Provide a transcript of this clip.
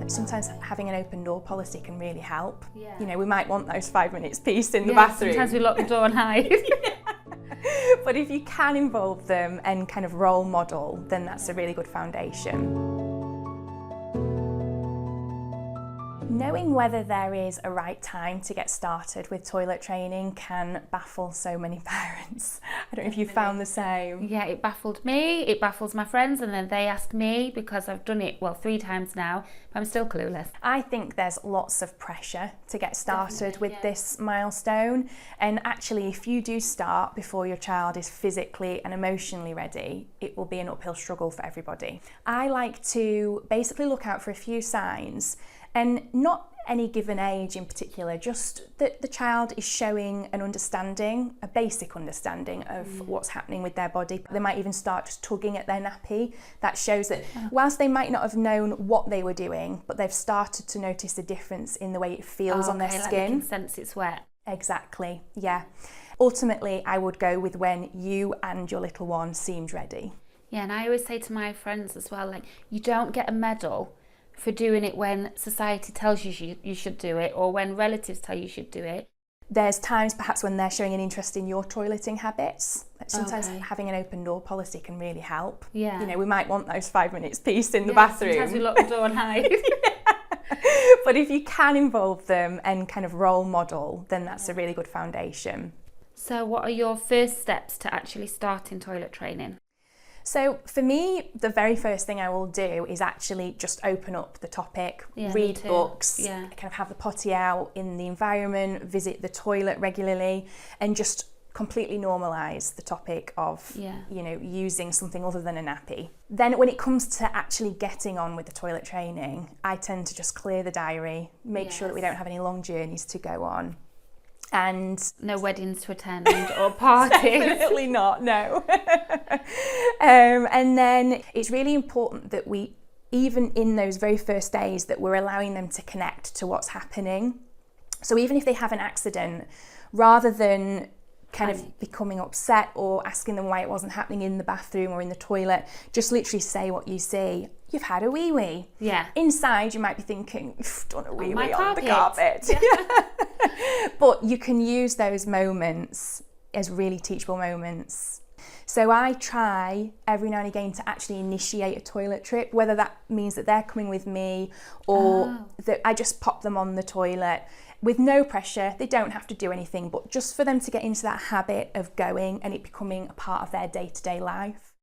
Sometimes having an open door policy can really help. Yeah. You know, we might want those 5 minutes peace in the bathroom. Sometimes we lock the door and hide. But if you can involve them and kind of role model, then that's a really good foundation. Knowing whether there is a right time to get started with toilet training can baffle so many parents. I don't know if you found the same. Yeah, it baffled me, it baffles my friends, and then they ask me because I've done it, 3 times now, but I'm still clueless. I think there's lots of pressure to get started with this milestone, and actually if you do start before your child is physically and emotionally ready, it will be an uphill struggle for everybody. I like to basically look out for a few signs, and not any given age in particular, just that the child is showing an understanding, a basic understanding of what's happening with their body. They might even start just tugging at their nappy. That shows that whilst they might not have known what they were doing, but they've started to notice a difference in the way it feels on their skin. Like they can sense it's wet. Exactly, yeah. Ultimately, I would go with when you and your little one seemed ready. Yeah, and I always say to my friends as well, like, you don't get a medal for doing it when society tells you should do it, or when relatives tell you should do it. There's times perhaps when they're showing an interest in your toileting habits. Sometimes having an open door policy can really help. Yeah. You know, we might want those 5 minutes peace in the bathroom. Sometimes we lock the door and hide. But if you can involve them and kind of role model, then that's a really good foundation. So what are your first steps to actually starting toilet training? So for me, the very first thing I will do is actually just open up the topic, read books, kind of have the potty out in the environment, visit the toilet regularly, and just completely normalise the topic of, you know, using something other than a nappy. Then when it comes to actually getting on with the toilet training, I tend to just clear the diary, make sure that we don't have any long journeys to go on. And no weddings to attend or parties. Definitely not, no. And then it's really important that we, even in those very first days, that we're allowing them to connect to what's happening. So even if they have an accident, rather than kind of becoming upset or asking them why it wasn't happening in the bathroom or in the toilet, just literally say what you see. You've had a wee-wee. Yeah. Inside, you might be thinking, you've done a wee-wee on the carpet. Yeah. But you can use those moments as really teachable moments. So I try every now and again to actually initiate a toilet trip, whether that means that they're coming with me or that I just pop them on the toilet with no pressure. They don't have to do anything, but just for them to get into that habit of going and it becoming a part of their day-to-day life.